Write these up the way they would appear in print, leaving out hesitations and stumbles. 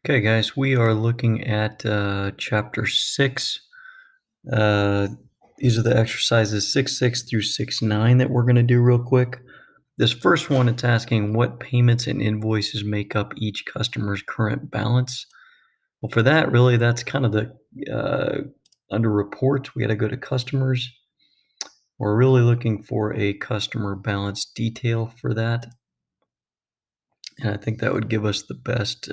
Okay, guys, we are looking at chapter 6. Uh, these are the exercises 6.6 through 6.9 that we're going to do real quick. This first one, it's asking what payments and invoices make up each customer's current balance. Well, for that, really, that's kind of the under reports, we got to go to customers. We're really looking for a customer balance detail for that. And I think that would give us the best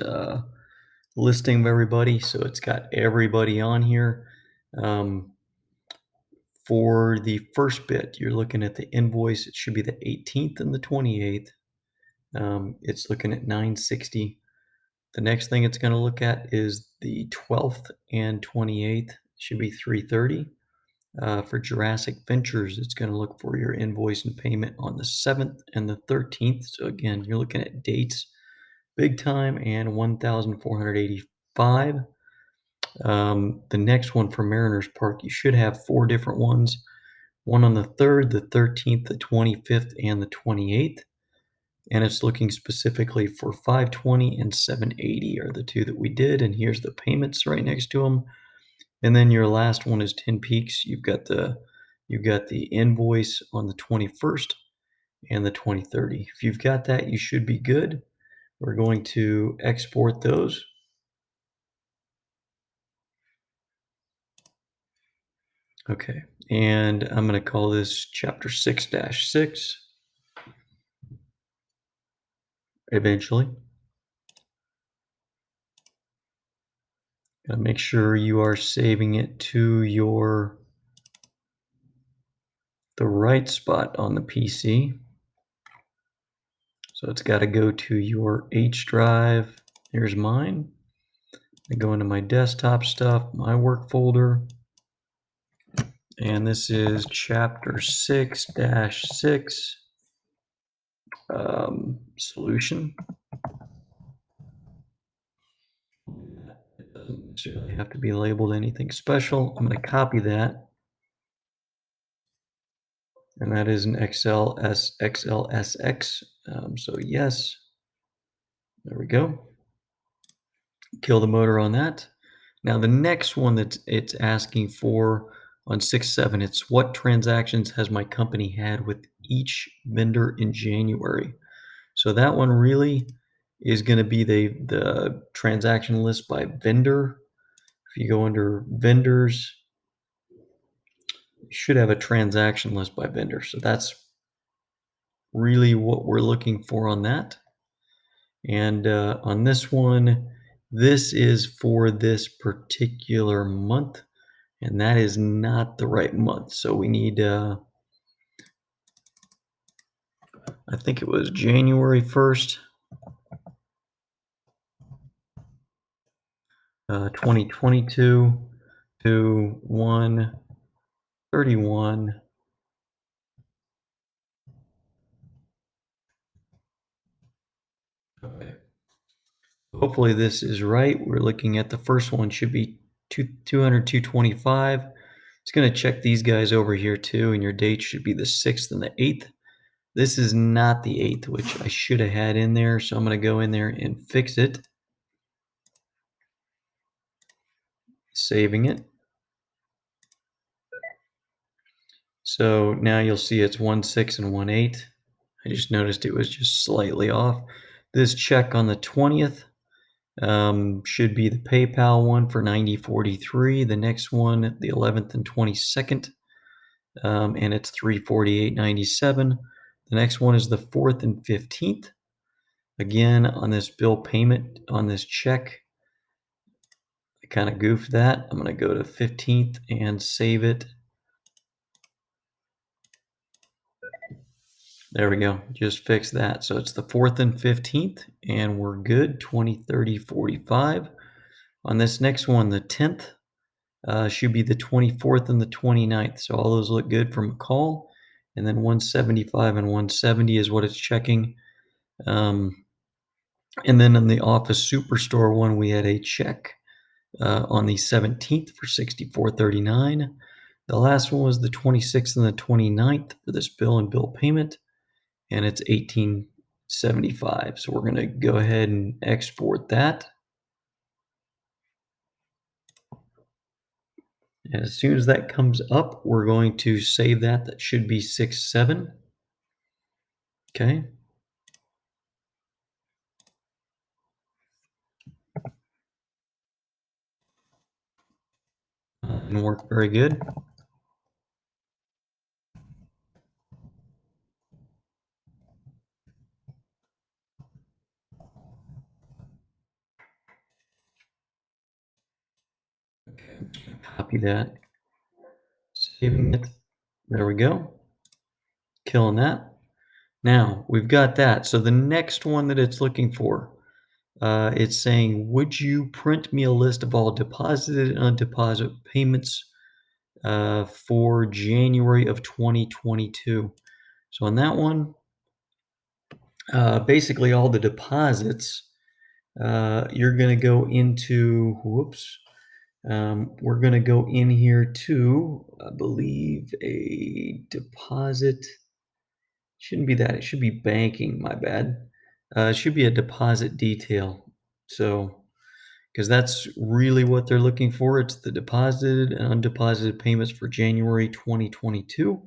listing of everybody. So it's got everybody on here. Um, for the first bit, you're looking at the invoice. It should be the 18th and the 28th. It's looking at 960. The next thing it's going to look at is the 12th and 28th. Should be 330. For Jurassic Ventures, it's going to look for your invoice and payment on the 7th and the 13th. So again, you're looking at dates, big time, and 1,485. The next one for Mariners Park, you should have 4 different ones. One on the 3rd, the 13th, the 25th, and the 28th. And it's looking specifically for 520 and 780 are the 2 that we did. And here's the payments right next to them. And then your last one is 10 Peaks. You've got the invoice on the 21st and the 2030. If you've got that, you should be good. We're going to export those. Okay, and I'm going to call this chapter 6-6 eventually. Gotta make sure you are saving it to the right spot on the PC. So it's got to go to your H drive. Here's mine. I go into my desktop stuff, my work folder, and this is chapter 6-6 solution. It doesn't necessarily have to be labeled anything special. I'm going to copy that. And that is an XLSX. So yes, there we go. Kill the motor on that. Now the next one that it's asking for on 6.7, it's what transactions has my company had with each vendor in January. So that one really is going to be the transaction list by vendor. If you go under vendors, you should have a transaction list by vendor. So that's really what we're looking for on that. And on this one, this is for this particular month, and that is not the right month. So we need, I think it was January 1st, 2022 to 1/31. Okay. Hopefully this is right. We're looking at the first one should be 200, 225. It's going to check these guys over here too, and your date should be the 6th and the 8th. This is not the 8th, which I should have had in there, so I'm going to go in there and fix it. Saving it. So now you'll see it's 1/6 and 1/8. I just noticed it was just slightly off. This check on the 20th should be the PayPal one for 90.43. The next one, the 11th and 22nd, and it's 348.97. The next one is the 4th and 15th. Again, on this bill payment on this check, I kind of goofed that. I'm going to go to 15th and save it. There we go. Just fix that. So it's the 4th and 15th, and we're good. 20, 30, 45. On this next one, the 10th should be the 24th and the 29th. So all those look good for McCall. And then 175 and 170 is what it's checking. And then in the Office Superstore one, we had a check on the 17th for 64.39. The last one was the 26th and the 29th for this bill and bill payment, and it's 18.75. So we're going to go ahead and export that. And as soon as that comes up, we're going to save that. That should be 6-7. Okay. Didn't work very good. Okay, I'm just gonna copy that, saving it. There we go. Killing that. Now we've got that. So the next one that it's looking for, it's saying, would you print me a list of all deposited and undeposited payments for January of 2022? So on that one, basically all the deposits, you're going to go into, whoops, we're going to go in here to, I believe, a deposit. Shouldn't be that. It should be banking. My bad. It should be a deposit detail. So, because that's really what they're looking for. It's the deposited and undeposited payments for January 2022.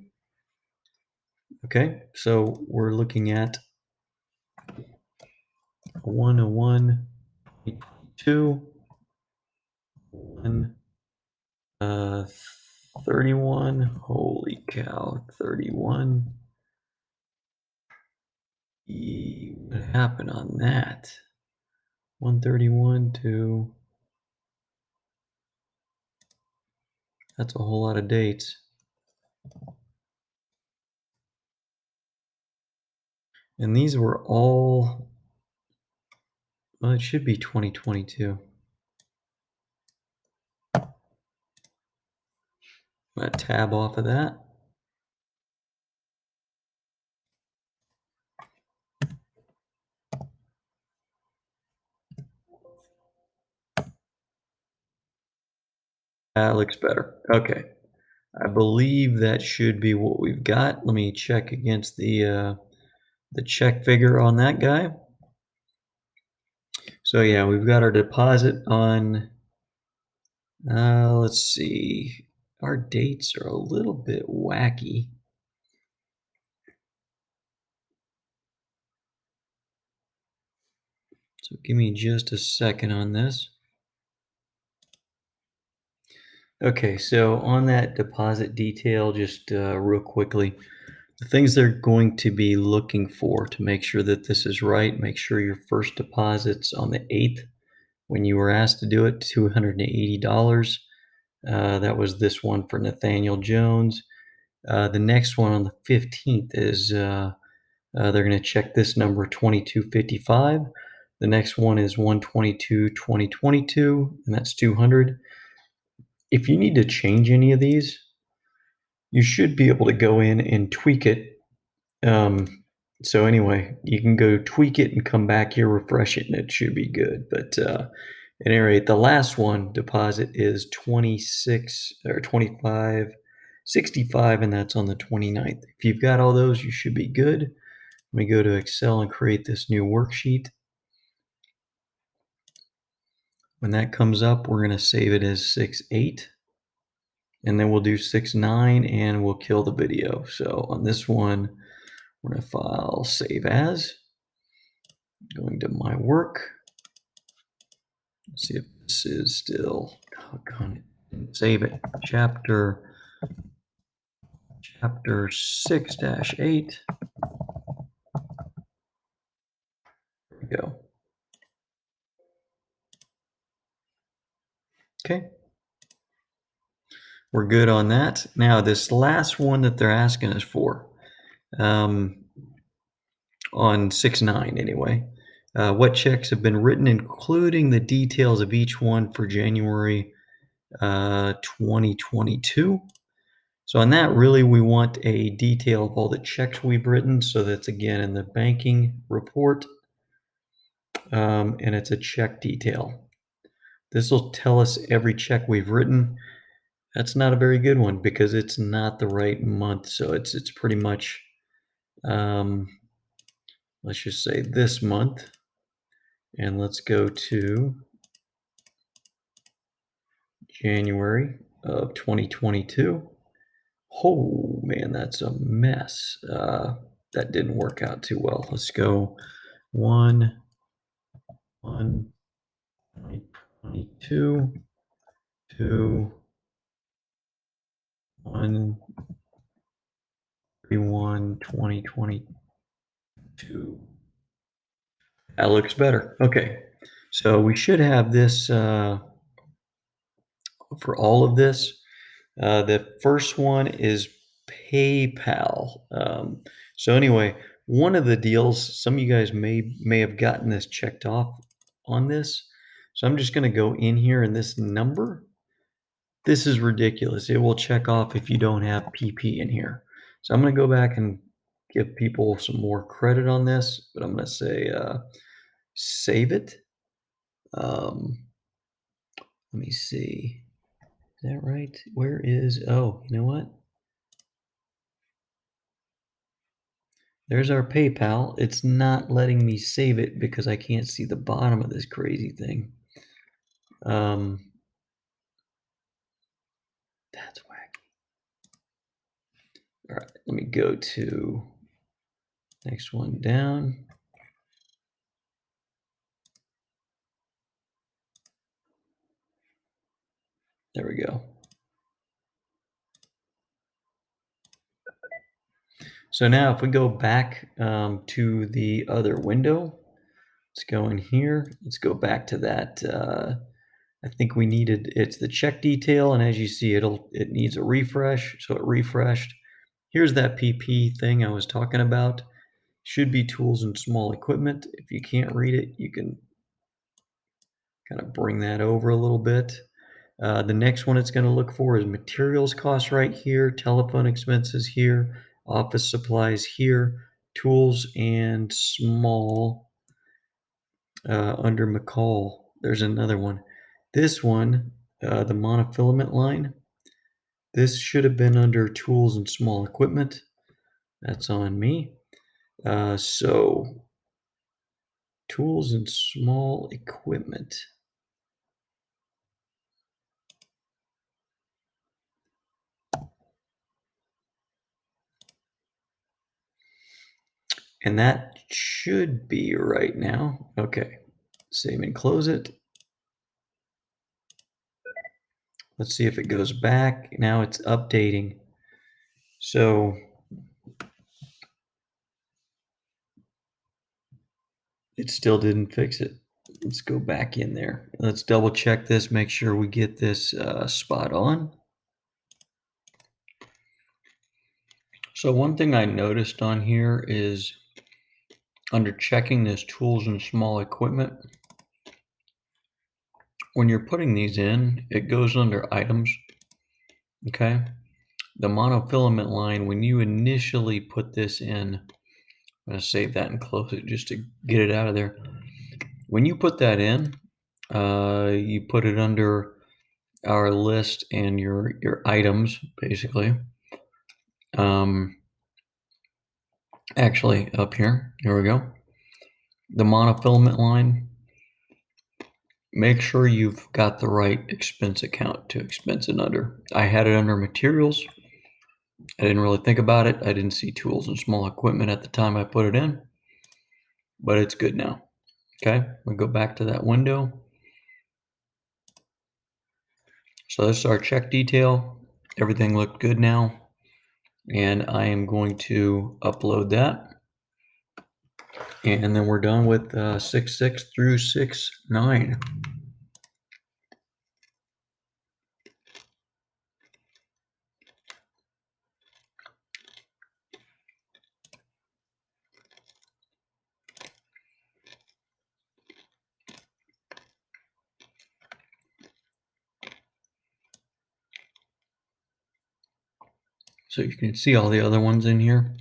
Okay, so we're looking at 101, 22, 1, 31. Holy cow, 31. What happened on that? 131 to, that's a whole lot of dates. And these were all, well, it should be 2022. I'm gonna tab off of that. That looks better. Okay. I believe that should be what we've got. Let me check against the check figure on that guy. So yeah, we've got our deposit on, let's see. Our dates are a little bit wacky. So give me just a second on this. Okay, so on that deposit detail, just real quickly, the things they're going to be looking for to make sure that this is right, make sure your first deposit's on the 8th when you were asked to do it, $280. That was this one for Nathaniel Jones. The next one on the 15th is they're going to check this number 2255. The next one is 122-2022, and that's 200. If you need to change any of these, you should be able to go in and tweak it. So anyway, you can go tweak it and come back here, refresh it, and it should be good. But at any rate, the last one deposit is 26 or 25, 65, and that's on the 29th. If you've got all those, you should be good. Let me go to Excel and create this new worksheet. When that comes up, we're going to save it as 6-8. And then we'll do 6-9 and we'll kill the video. So on this one, we're going to file save as. Going to my work. Let's see if this is still, save it. Chapter 6-8. There we go. Okay. We're good on that. Now this last one that they're asking us for, on 6-9 anyway, what checks have been written, including the details of each one for January 2022. So on that, really, we want a detail of all the checks we've written. So that's again in the banking report, and it's a check detail. This will tell us every check we've written. That's not a very good one because it's not the right month. So it's pretty much, let's just say this month, and let's go to January of 2022. Oh man, that's a mess. That didn't work out too well. Let's go 1/1/2022 to 1/31/2022. That looks better. Okay, so we should have this for all of this. The first one is PayPal. So anyway, one of the deals, some of you guys may have gotten this checked off on this. So I'm just going to go in here, and this number, this is ridiculous. It will check off if you don't have PP in here. So I'm going to go back and give people some more credit on this, but I'm going to say save it. Let me see. Is that right? Where is, oh, you know what? There's our PayPal. It's not letting me save it because I can't see the bottom of this crazy thing. That's wacky. All right, let me go to next one down. There we go. So now if we go back to the other window, let's go in here. Let's go back to that. I think we needed, it's the check detail, and as you see, it needs a refresh. So it refreshed. Here's that PP thing I was talking about. Should be tools and small equipment. If you can't read it, you can kind of bring that over a little bit. The next one it's going to look for is materials costs right here, telephone expenses here, office supplies here, tools and small under McCall. There's another one. This one, the monofilament line, this should have been under tools and small equipment. That's on me. So tools and small equipment. And that should be right now. Okay, save and close it. Let's see if it goes back. Now it's updating. So it still didn't fix it. Let's go back in there. Let's double check this, make sure we get this spot on. So one thing I noticed on here is under checking this tools and small equipment, when you're putting these in, it goes under items, okay? The monofilament line, when you initially put this in, I'm going to save that and close it just to get it out of there. When you put that in, you put it under our list and your items, basically. Actually, up here we go. The monofilament line, make sure you've got the right expense account to expense it under. I had it under materials. I didn't really think about it. I didn't see tools and small equipment at the time I put it in, but it's good now. Okay, we go back to that window. So this is our check detail. Everything looked good now. And I am going to upload that. And then we're done with 6.6 through 6.9. So you can see all the other ones in here.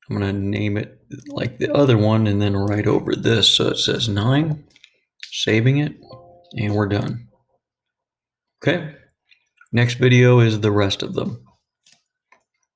I'm going to name it like the other one and then right over this. So it says 9, saving it, and we're done. Okay. Next video is the rest of them.